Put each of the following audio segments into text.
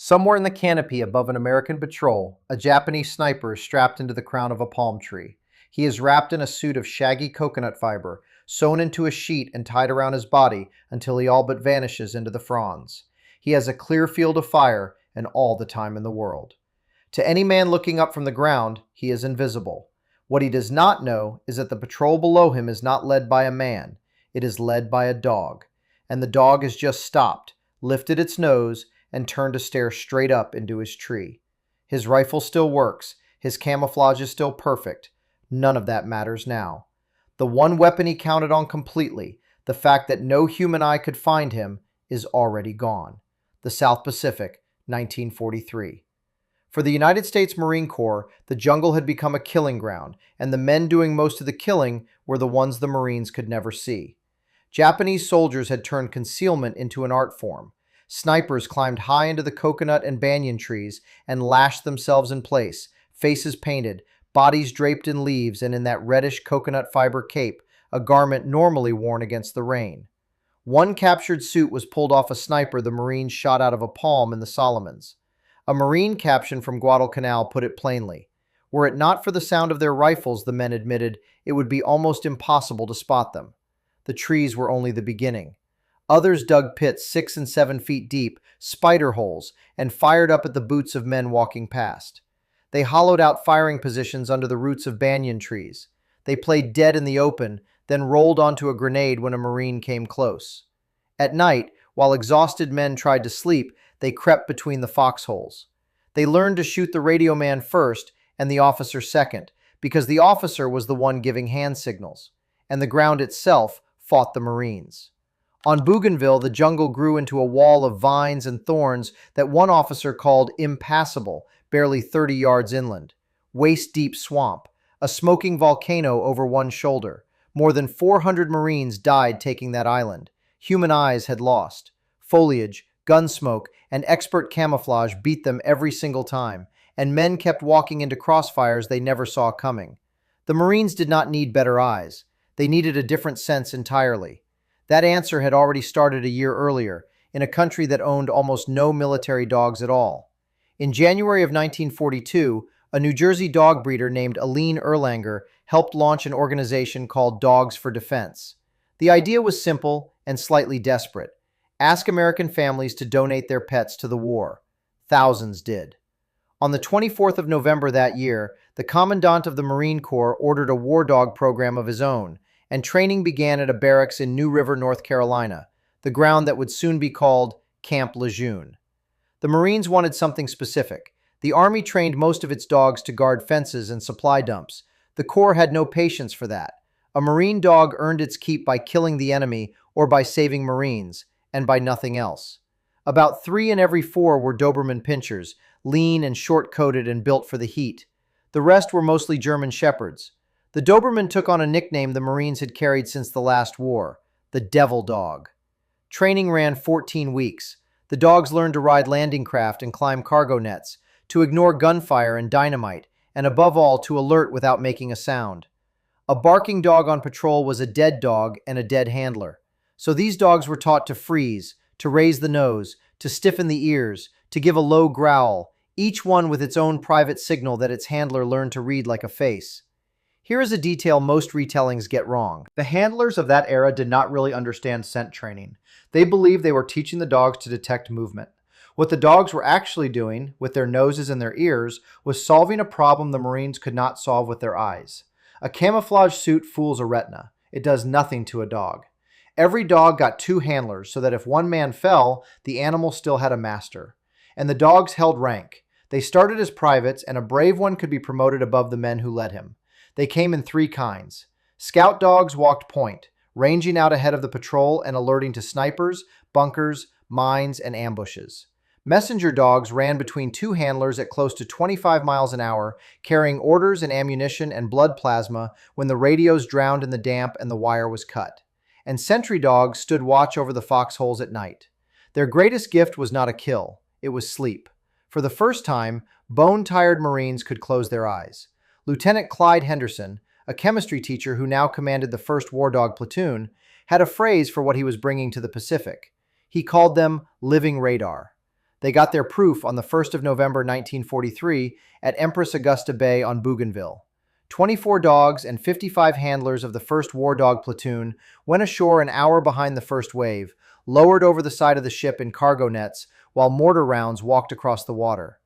Somewhere in the canopy above an American patrol, a Japanese sniper is strapped into the crown of a palm tree. He is wrapped in a suit of shaggy coconut fiber, sewn into a sheet and tied around his body until he all but vanishes into the fronds. He has a clear field of fire and all the time in the world. To any man looking up from the ground, he is invisible. What he does not know is that the patrol below him is not led by a man, it is led by a dog. And the dog has just stopped, lifted its nose, and turned to stare straight up into his tree. His rifle still works, his camouflage is still perfect. None of that matters now. The one weapon he counted on completely, the fact that no human eye could find him, is already gone. The South Pacific, 1943. For the United States Marine Corps, the jungle had become a killing ground, and the men doing most of the killing were the ones the Marines could never see. Japanese soldiers had turned concealment into an art form. Snipers climbed high into the coconut and banyan trees and lashed themselves in place, faces painted, bodies draped in leaves and in that reddish coconut fiber cape, a garment normally worn against the rain. One captured suit was pulled off a sniper the Marines shot out of a palm in the Solomons. A Marine caption from Guadalcanal put it plainly. Were it not for the sound of their rifles, the men admitted, it would be almost impossible to spot them. The trees were only the beginning. Others dug pits 6 and 7 feet deep, spider holes, and fired up at the boots of men walking past. They hollowed out firing positions under the roots of banyan trees. They played dead in the open, then rolled onto a grenade when a Marine came close. At night, while exhausted men tried to sleep, they crept between the foxholes. They learned to shoot the radio man first and the officer second, because the officer was the one giving hand signals, and the ground itself fought the Marines. On Bougainville, the jungle grew into a wall of vines and thorns that one officer called impassable, barely 30 yards inland. Waist-deep swamp, a smoking volcano over one shoulder. More than 400 Marines died taking that island. Human eyes had lost. Foliage, gun smoke, and expert camouflage beat them every single time, and men kept walking into crossfires they never saw coming. The Marines did not need better eyes. They needed a different sense entirely. That answer had already started a year earlier, in a country that owned almost no military dogs at all. In January of 1942, a New Jersey dog breeder named Aline Erlanger helped launch an organization called Dogs for Defense. The idea was simple and slightly desperate. Ask American families to donate their pets to the war. Thousands did. On the 24th of November that year, the Commandant of the Marine Corps ordered a war dog program of his own, and training began at a barracks in New River, North Carolina, the ground that would soon be called Camp Lejeune. The Marines wanted something specific. The Army trained most of its dogs to guard fences and supply dumps. The Corps had no patience for that. A Marine dog earned its keep by killing the enemy or by saving Marines, and by nothing else. About 3 in every 4 were Doberman pinschers, lean and short-coated and built for the heat. The rest were mostly German Shepherds. The Doberman took on a nickname the Marines had carried since the last war, the Devil Dog. Training ran 14 weeks. The dogs learned to ride landing craft and climb cargo nets, to ignore gunfire and dynamite, and above all, to alert without making a sound. A barking dog on patrol was a dead dog and a dead handler. So these dogs were taught to freeze, to raise the nose, to stiffen the ears, to give a low growl, each one with its own private signal that its handler learned to read like a face. Here is a detail most retellings get wrong. The handlers of that era did not really understand scent training. They believed they were teaching the dogs to detect movement. What the dogs were actually doing, with their noses and their ears, was solving a problem the Marines could not solve with their eyes. A camouflage suit fools a retina. It does nothing to a dog. Every dog got 2 handlers so that if one man fell, the animal still had a master. And the dogs held rank. They started as privates, and a brave one could be promoted above the men who led him. They came in 3 kinds. Scout dogs walked point, ranging out ahead of the patrol and alerting to snipers, bunkers, mines, and ambushes. Messenger dogs ran between 2 handlers at close to 25 miles an hour, carrying orders and ammunition and blood plasma when the radios drowned in the damp and the wire was cut. And sentry dogs stood watch over the foxholes at night. Their greatest gift was not a kill, it was sleep. For the first time, bone-tired Marines could close their eyes. Lieutenant Clyde Henderson, a chemistry teacher who now commanded the 1st War Dog Platoon, had a phrase for what he was bringing to the Pacific. He called them living radar. They got their proof on the 1st of November 1943 at Empress Augusta Bay on Bougainville. 24 dogs and 55 handlers of the 1st War Dog Platoon went ashore an hour behind the first wave, lowered over the side of the ship in cargo nets while mortar rounds walked across the water.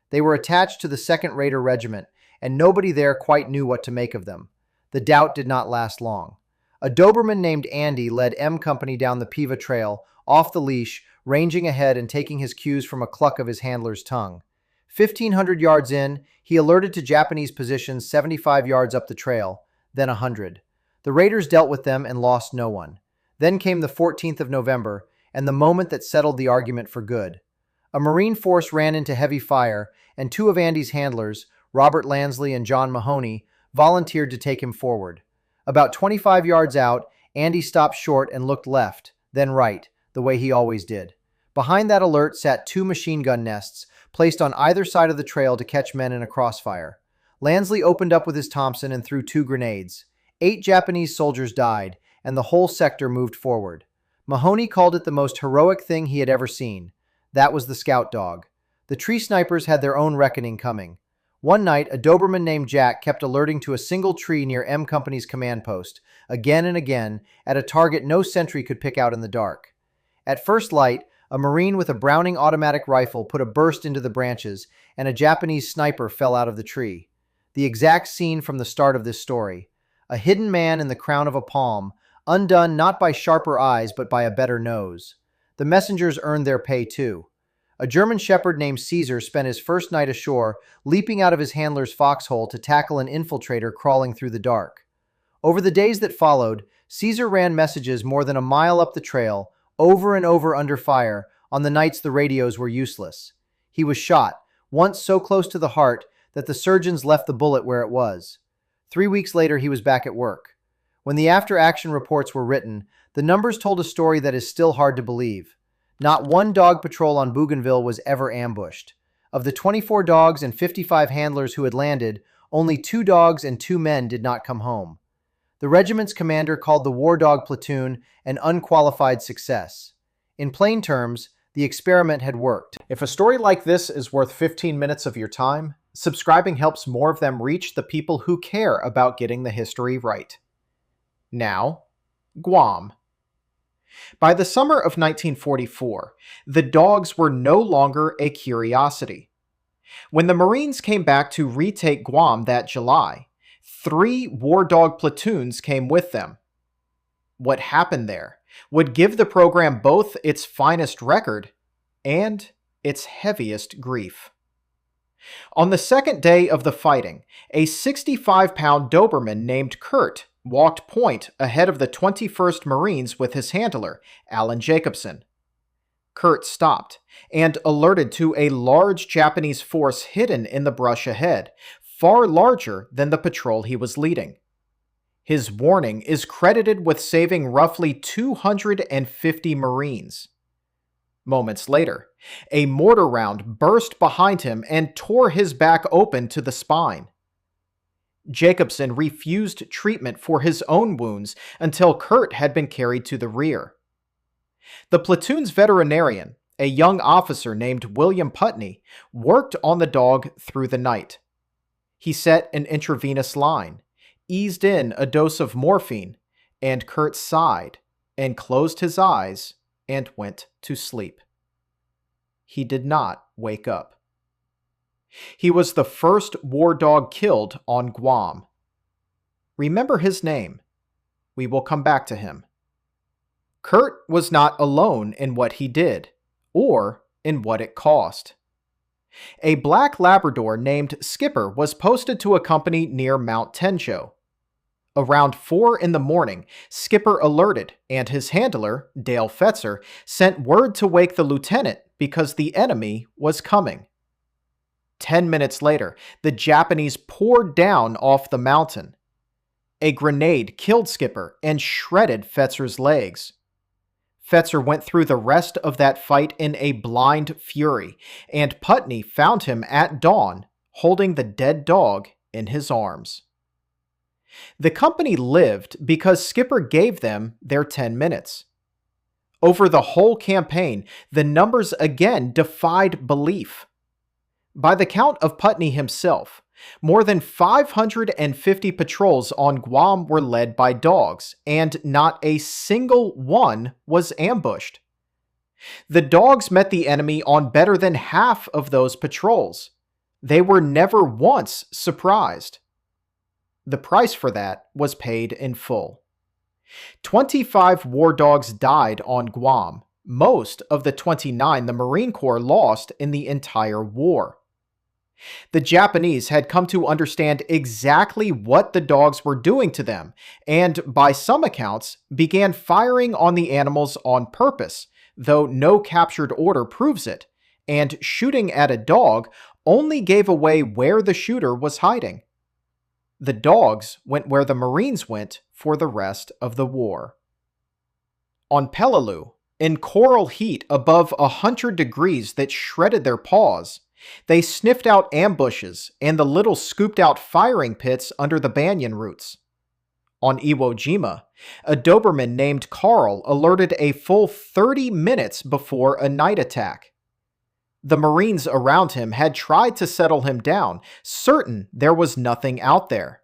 They were attached to the 2nd Raider Regiment, and nobody there quite knew what to make of them. The doubt did not last long. A Doberman named Andy led M Company down the Piva Trail, off the leash, ranging ahead and taking his cues from a cluck of his handler's tongue. 1,500 yards in, he alerted to Japanese positions 75 yards up the trail, then 100. The Raiders dealt with them and lost no one. Then came the 14th of November, and the moment that settled the argument for good. A Marine force ran into heavy fire, and 2 of Andy's handlers, Robert Lansley and John Mahoney, volunteered to take him forward. About 25 yards out, Andy stopped short and looked left, then right, the way he always did. Behind that alert sat 2 machine gun nests, placed on either side of the trail to catch men in a crossfire. Lansley opened up with his Thompson and threw 2 grenades. 8 Japanese soldiers died, and the whole sector moved forward. Mahoney called it the most heroic thing he had ever seen. That was the scout dog. The tree snipers had their own reckoning coming. One night, a Doberman named Jack kept alerting to a single tree near M Company's command post, again and again, at a target no sentry could pick out in the dark. At first light, a Marine with a Browning automatic rifle put a burst into the branches, and a Japanese sniper fell out of the tree. The exact scene from the start of this story. A hidden man in the crown of a palm, undone not by sharper eyes but by a better nose. The messengers earned their pay too. A German Shepherd named Caesar spent his first night ashore, leaping out of his handler's foxhole to tackle an infiltrator crawling through the dark. Over the days that followed, Caesar ran messages more than a mile up the trail, over and over under fire, on the nights the radios were useless. He was shot, once so close to the heart that the surgeons left the bullet where it was. 3 weeks later, he was back at work. When the after-action reports were written, the numbers told a story that is still hard to believe. Not one dog patrol on Bougainville was ever ambushed. Of the 24 dogs and 55 handlers who had landed, only 2 dogs and 2 men did not come home. The regiment's commander called the War Dog Platoon an unqualified success. In plain terms, the experiment had worked. If a story like this is worth 15 minutes of your time, subscribing helps more of them reach the people who care about getting the history right. Now, Guam. By the summer of 1944, the dogs were no longer a curiosity. When the Marines came back to retake Guam that July, 3 war dog platoons came with them. What happened there would give the program both its finest record and its heaviest grief. On the second day of the fighting, a 65-pound Doberman named Kurt walked point ahead of the 21st Marines with his handler, Alan Jacobson. Kurt stopped and alerted to a large Japanese force hidden in the brush ahead, far larger than the patrol he was leading. His warning is credited with saving roughly 250 Marines. Moments later, a mortar round burst behind him and tore his back open to the spine. Jacobson refused treatment for his own wounds until Kurt had been carried to the rear. The platoon's veterinarian, a young officer named William Putney, worked on the dog through the night. He set an intravenous line, eased in a dose of morphine, and Kurt sighed and closed his eyes and went to sleep. He did not wake up. He was the first war dog killed on Guam. Remember his name. We will come back to him. Kurt was not alone in what he did, or in what it cost. A black Labrador named Skipper was posted to a company near Mount Tenjo. Around 4 in the morning, Skipper alerted, and his handler, Dale Fetzer, sent word to wake the lieutenant because the enemy was coming. 10 minutes later, the Japanese poured down off the mountain. A grenade killed Skipper and shredded Fetzer's legs. Fetzer went through the rest of that fight in a blind fury, and Putney found him at dawn, holding the dead dog in his arms. The company lived because Skipper gave them their 10 minutes. Over the whole campaign, the numbers again defied belief. By the count of Putney himself, more than 550 patrols on Guam were led by dogs, and not a single one was ambushed. The dogs met the enemy on better than half of those patrols. They were never once surprised. The price for that was paid in full. 25 war dogs died on Guam, most of the 29 the Marine Corps lost in the entire war. The Japanese had come to understand exactly what the dogs were doing to them, and by some accounts, began firing on the animals on purpose, though no captured order proves it, and shooting at a dog only gave away where the shooter was hiding. The dogs went where the Marines went for the rest of the war. On Peleliu, in coral heat above 100 degrees that shredded their paws, they sniffed out ambushes and the little scooped-out firing pits under the banyan roots. On Iwo Jima, a Doberman named Carl alerted a full 30 minutes before a night attack. The Marines around him had tried to settle him down, certain there was nothing out there.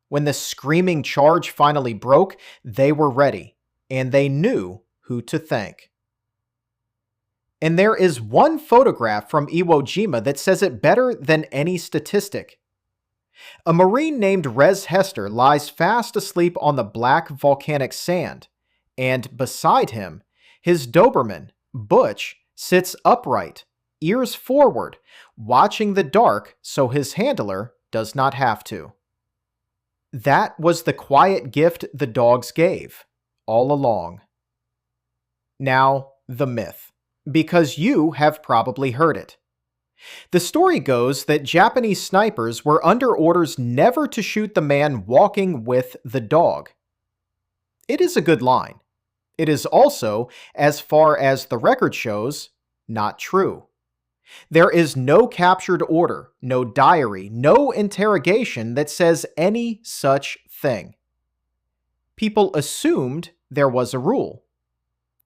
When the screaming charge finally broke, they were ready, and they knew who to thank. And there is one photograph from Iwo Jima that says it better than any statistic. A Marine named Rez Hester lies fast asleep on the black volcanic sand, and beside him, his Doberman, Butch, sits upright, ears forward, watching the dark so his handler does not have to. That was the quiet gift the dogs gave, all along. Now, the myth, because you have probably heard it. The story goes that Japanese snipers were under orders never to shoot the man walking with the dog. It is a good line. It is also, as far as the record shows, not true. There is no captured order, no diary, no interrogation that says any such thing. People assumed there was a rule.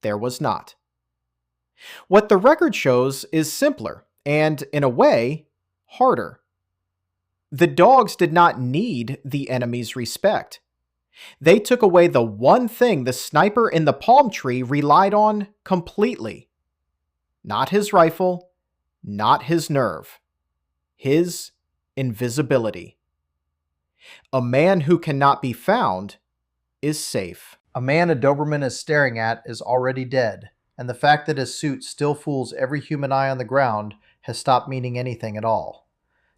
There was not. What the record shows is simpler and, in a way, harder. The dogs did not need the enemy's respect. They took away the one thing the sniper in the palm tree relied on completely. Not his rifle, not his nerve. His invisibility. A man who cannot be found is safe. A man a Doberman is staring at is already dead, and the fact that his suit still fools every human eye on the ground has stopped meaning anything at all.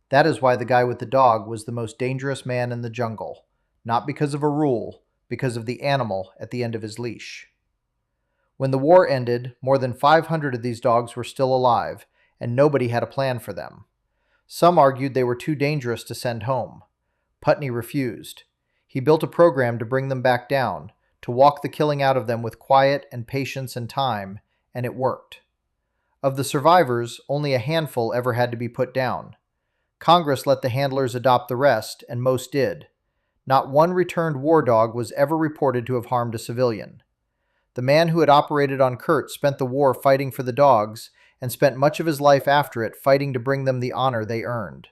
That is why the guy with the dog was the most dangerous man in the jungle, not because of a rule, because of the animal at the end of his leash. When the war ended, more than 500 of these dogs were still alive, and nobody had a plan for them. Some argued they were too dangerous to send home. Putney refused. He built a program to bring them back down, to walk the killing out of them with quiet and patience and time, and it worked. Of the survivors, only a handful ever had to be put down. Congress let the handlers adopt the rest, and most did. Not one returned war dog was ever reported to have harmed a civilian. The man who had operated on Kurt spent the war fighting for the dogs, and spent much of his life after it fighting to bring them the honor they earned.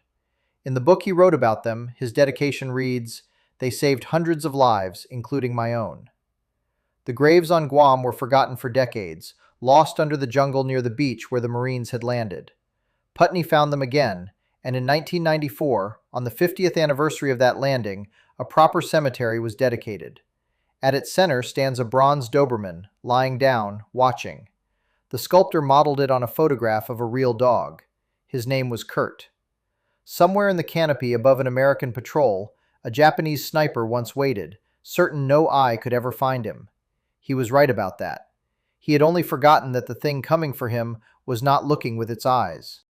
In the book he wrote about them, his dedication reads, "They saved hundreds of lives, including my own." The graves on Guam were forgotten for decades, lost under the jungle near the beach where the Marines had landed. Putney found them again, and in 1994, on the 50th anniversary of that landing, a proper cemetery was dedicated. At its center stands a bronze Doberman, lying down, watching. The sculptor modeled it on a photograph of a real dog. His name was Kurt. Somewhere in the canopy above an American patrol, a Japanese sniper once waited, certain no eye could ever find him. He was right about that. He had only forgotten that the thing coming for him was not looking with its eyes.